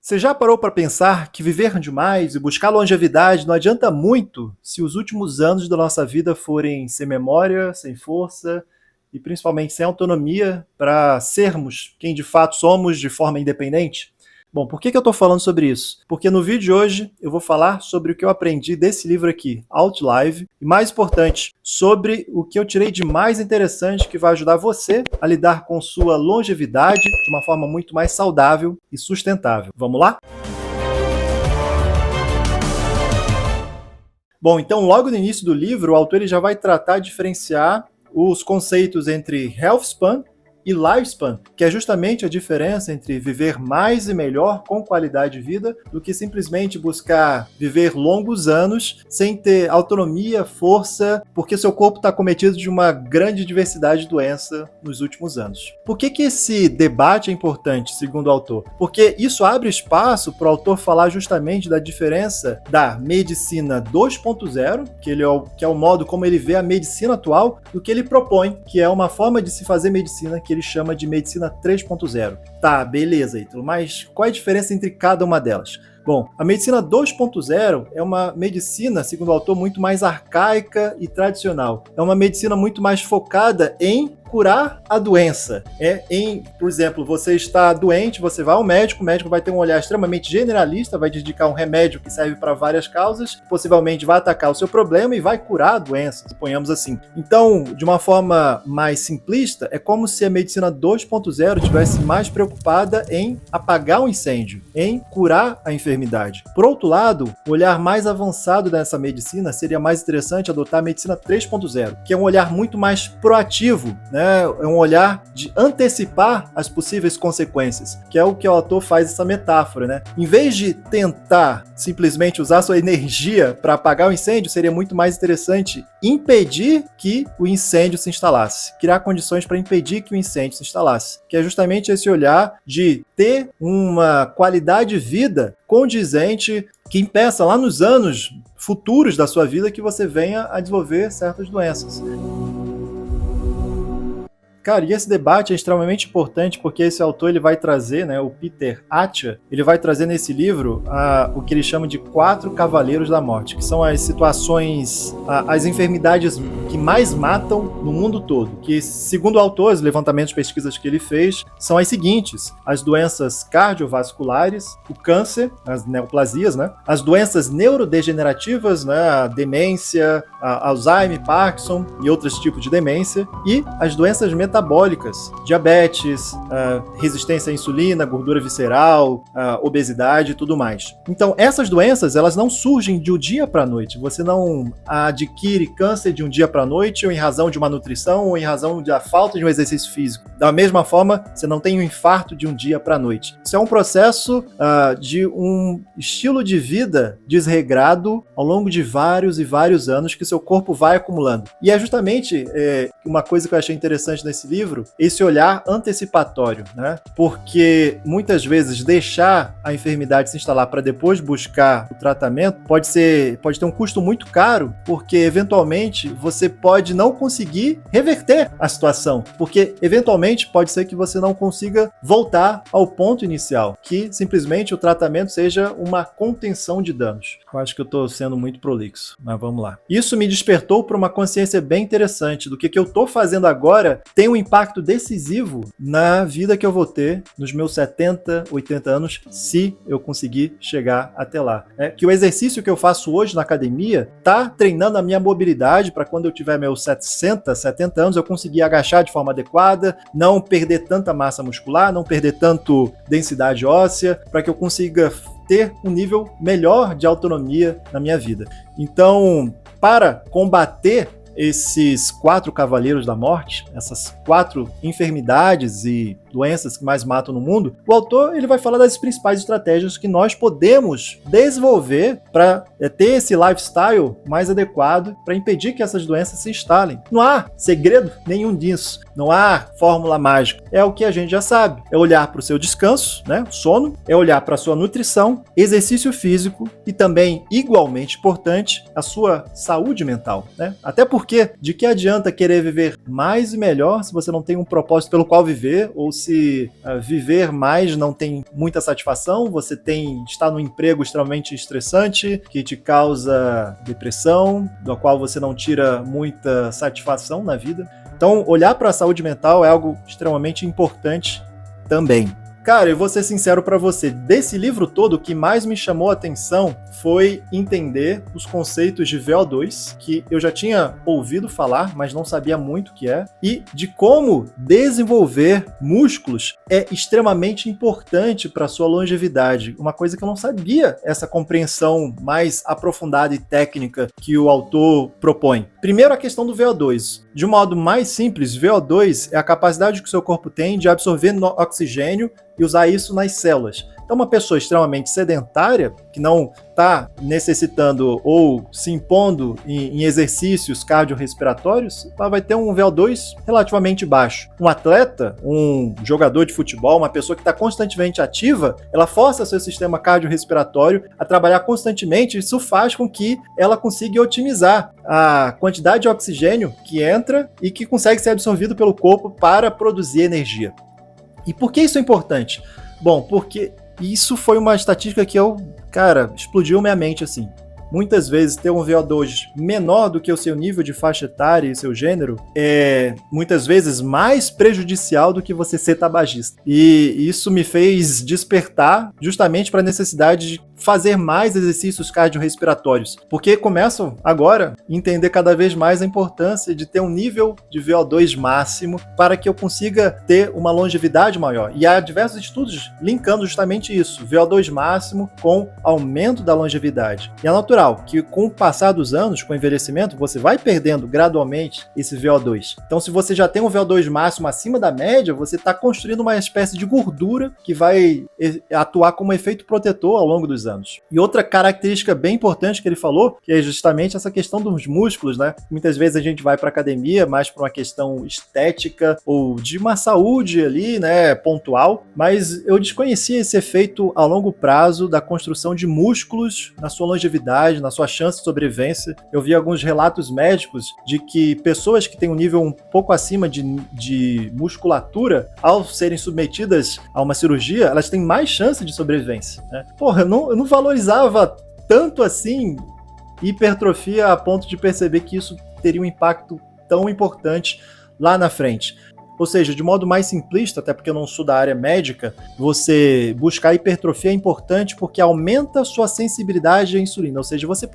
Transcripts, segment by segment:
Você já parou para pensar que viver demais e buscar longevidade não adianta muito se os últimos anos da nossa vida forem sem memória, sem força e principalmente sem autonomia para sermos quem de fato somos de forma independente? Bom, por que eu estou falando sobre isso? Porque no vídeo de hoje eu vou falar sobre o que eu aprendi desse livro aqui, Outlive, e mais importante, sobre o que eu tirei de mais interessante que vai ajudar você a lidar com sua longevidade de uma forma muito mais saudável e sustentável. Vamos lá? Bom, então logo no início do livro, o autor ele já vai tratar de diferenciar os conceitos entre health span e lifespan, que é justamente a diferença entre viver mais e melhor com qualidade de vida do que simplesmente buscar viver longos anos sem ter autonomia, força, porque seu corpo está cometido de uma grande diversidade de doenças nos últimos anos. Por que esse debate é importante, segundo o autor? Porque isso abre espaço para o autor falar justamente da diferença da medicina 2.0, que é o modo como ele vê a medicina atual, do que ele propõe, que é uma forma de se fazer medicina que ele chama de medicina 3.0. Tá, beleza, Ítalo, mas qual é a diferença entre cada uma delas? Bom, a medicina 2.0 é uma medicina, segundo o autor, muito mais arcaica e tradicional. É uma medicina muito mais focada em curar a doença. Por exemplo, você está doente, você vai ao médico, o médico vai ter um olhar extremamente generalista, vai te indicar um remédio que serve para várias causas, possivelmente vai atacar o seu problema e vai curar a doença, suponhamos assim. Então, de uma forma mais simplista, é como se a medicina 2.0 estivesse mais preocupada em apagar o incêndio, em curar a enfermidade. Por outro lado, o olhar mais avançado dessa medicina seria mais interessante adotar a medicina 3.0, que é um olhar muito mais proativo, né? É um olhar de antecipar as possíveis consequências, que é o que o autor faz essa metáfora, né? Em vez de tentar simplesmente usar sua energia para apagar o incêndio, seria muito mais interessante impedir que o incêndio se instalasse, criar condições para impedir que o incêndio se instalasse, que é justamente esse olhar de ter uma qualidade de vida condizente que impeça lá nos anos futuros da sua vida que você venha a desenvolver certas doenças. Cara, e esse debate é extremamente importante porque esse autor ele vai trazer, né, o Peter Attia, ele vai trazer nesse livro o que ele chama de 4 cavaleiros da morte, que são as situações, as enfermidades que mais matam no mundo todo, que segundo o autor, os levantamentos de pesquisas que ele fez, são as seguintes: as doenças cardiovasculares, o câncer, as neoplasias, né, as doenças neurodegenerativas, né, a demência, Alzheimer, Parkinson e outros tipos de demência, e as doenças metabólicas, diabetes, resistência à insulina, gordura visceral, obesidade e tudo mais. Então, essas doenças, elas não surgem de um dia para a noite. Você não adquire câncer de um dia para a noite ou em razão de uma nutrição ou em razão da falta de um exercício físico. Da mesma forma, você não tem um infarto de um dia para a noite. Isso é um processo de um estilo de vida desregrado ao longo de vários e vários anos que seu corpo vai acumulando. E é justamente uma coisa que eu achei interessante nesse livro, esse olhar antecipatório, né? Porque muitas vezes deixar a enfermidade se instalar para depois buscar o tratamento pode ter um custo muito caro, porque eventualmente você pode não conseguir reverter a situação, porque eventualmente pode ser que você não consiga voltar ao ponto inicial, que simplesmente o tratamento seja uma contenção de danos. Eu acho que eu estou sendo muito prolixo, mas vamos lá. Isso me despertou para uma consciência bem interessante do que eu estou fazendo agora tem um impacto decisivo na vida que eu vou ter nos meus 70, 80 anos, se eu conseguir chegar até lá. Que o exercício que eu faço hoje na academia está treinando a minha mobilidade para quando eu tiver meus 60, 70 anos eu conseguir agachar de forma adequada, não perder tanta massa muscular, não perder tanto densidade óssea, para que eu consiga ter um nível melhor de autonomia na minha vida. Então, para combater esses 4 cavaleiros da morte, essas 4 enfermidades e doenças que mais matam no mundo, o autor ele vai falar das principais estratégias que nós podemos desenvolver para ter esse lifestyle mais adequado para impedir que essas doenças se instalem. Não há segredo nenhum disso, não há fórmula mágica. É o que a gente já sabe. É olhar para o seu descanso, né, sono, é olhar para a sua nutrição, exercício físico e também, igualmente importante, a sua saúde mental, né? Até porque Porque de que adianta querer viver mais e melhor se você não tem um propósito pelo qual viver, ou se viver mais não tem muita satisfação, você está num emprego extremamente estressante, que te causa depressão, do qual você não tira muita satisfação na vida. Então, olhar para a saúde mental é algo extremamente importante também. Cara, eu vou ser sincero pra você, desse livro todo, o que mais me chamou a atenção foi entender os conceitos de VO2, que eu já tinha ouvido falar, mas não sabia muito o que é, e de como desenvolver músculos é extremamente importante para sua longevidade. Uma coisa que eu não sabia, essa compreensão mais aprofundada e técnica que o autor propõe. Primeiro, a questão do VO2. De um modo mais simples, VO2 é a capacidade que o seu corpo tem de absorver oxigênio e usar isso nas células. Então, uma pessoa extremamente sedentária, que não está necessitando ou se impondo em exercícios cardiorrespiratórios, ela vai ter um VO2 relativamente baixo. Um atleta, um jogador de futebol, uma pessoa que está constantemente ativa, ela força seu sistema cardiorrespiratório a trabalhar constantemente. Isso faz com que ela consiga otimizar a quantidade de oxigênio que entra e que consegue ser absorvido pelo corpo para produzir energia. E por que isso é importante? Bom, porque isso foi uma estatística que explodiu minha mente assim. Muitas vezes ter um VO2 menor do que o seu nível de faixa etária e seu gênero é muitas vezes mais prejudicial do que você ser tabagista. E isso me fez despertar justamente para a necessidade de fazer mais exercícios cardiorrespiratórios, porque começo agora a entender cada vez mais a importância de ter um nível de VO2 máximo para que eu consiga ter uma longevidade maior. E há diversos estudos linkando justamente isso, VO2 máximo com aumento da longevidade. E é natural que com o passar dos anos, com o envelhecimento, você vai perdendo gradualmente esse VO2. Então, se você já tem um VO2 máximo acima da média, você está construindo uma espécie de gordura que vai atuar como efeito protetor ao longo dos anos. E outra característica bem importante que ele falou, que é justamente essa questão dos músculos, né? Muitas vezes a gente vai para academia mais por uma questão estética ou de uma saúde ali, né, pontual, mas eu desconhecia esse efeito a longo prazo da construção de músculos na sua longevidade, na sua chance de sobrevivência. Eu vi alguns relatos médicos de que pessoas que têm um nível um pouco acima de musculatura, ao serem submetidas a uma cirurgia, elas têm mais chance de sobrevivência, né? Porra, eu não valorizava tanto assim hipertrofia a ponto de perceber que isso teria um impacto tão importante lá na frente. Ou seja, de modo mais simplista, até porque eu não sou da área médica, você buscar hipertrofia é importante porque aumenta a sua sensibilidade à insulina. Ou seja, você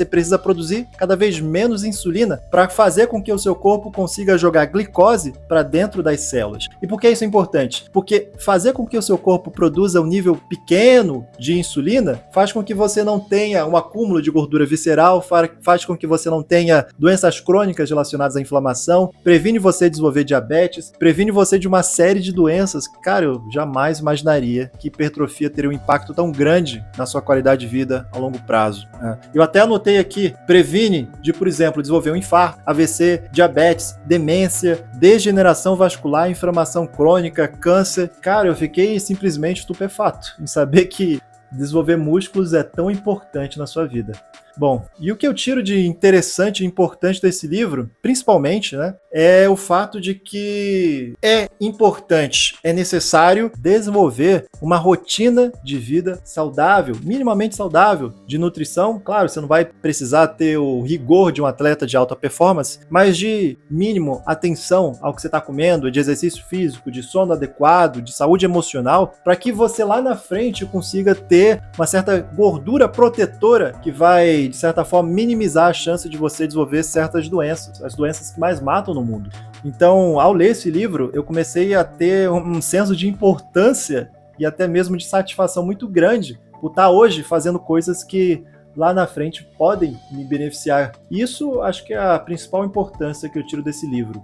precisa produzir cada vez menos insulina para fazer com que o seu corpo consiga jogar glicose para dentro das células. E por que isso é importante? Porque fazer com que o seu corpo produza um nível pequeno de insulina faz com que você não tenha um acúmulo de gordura visceral, faz com que você não tenha doenças crônicas relacionadas à inflamação, previne você desenvolver diabetes, previne você de uma série de doenças. Cara, eu jamais imaginaria que hipertrofia teria um impacto tão grande na sua qualidade de vida a longo prazo. Eu até anotei aqui, previne de, por exemplo, desenvolver um infarto, AVC, diabetes, demência, degeneração vascular, inflamação crônica, câncer. Cara, eu fiquei simplesmente estupefato em saber que desenvolver músculos é tão importante na sua vida. Bom, e o que eu tiro de interessante e importante desse livro, principalmente, né, é o fato de que é importante, é necessário desenvolver uma rotina de vida saudável, minimamente saudável, de nutrição. Claro, você não vai precisar ter o rigor de um atleta de alta performance, mas de mínimo atenção ao que você está comendo, de exercício físico, de sono adequado, de saúde emocional, para que você lá na frente consiga ter uma certa gordura protetora que vai, de certa forma, minimizar a chance de você desenvolver certas doenças, as doenças que mais matam no mundo. Então, ao ler esse livro, eu comecei a ter um senso de importância e até mesmo de satisfação muito grande por estar hoje fazendo coisas que lá na frente podem me beneficiar. Isso acho que é a principal importância que eu tiro desse livro,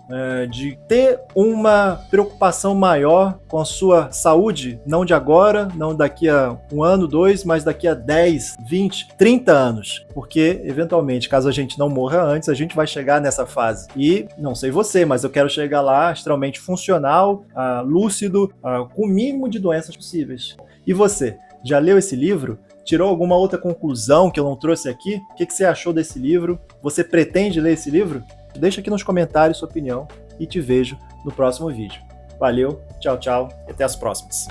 de ter uma preocupação maior com a sua saúde, não de agora, não daqui a 1 ano, 2, mas daqui a 10, 20, 30 anos, porque eventualmente, caso a gente não morra antes, a gente vai chegar nessa fase. E não sei você, mas eu quero chegar lá extremamente funcional, lúcido, com o mínimo de doenças possíveis. E você, já leu esse livro? tirou alguma outra conclusão que eu não trouxe aqui? O que você achou desse livro? Você pretende ler esse livro? Deixa aqui nos comentários sua opinião e te vejo no próximo vídeo. Valeu, tchau, tchau e até as próximas.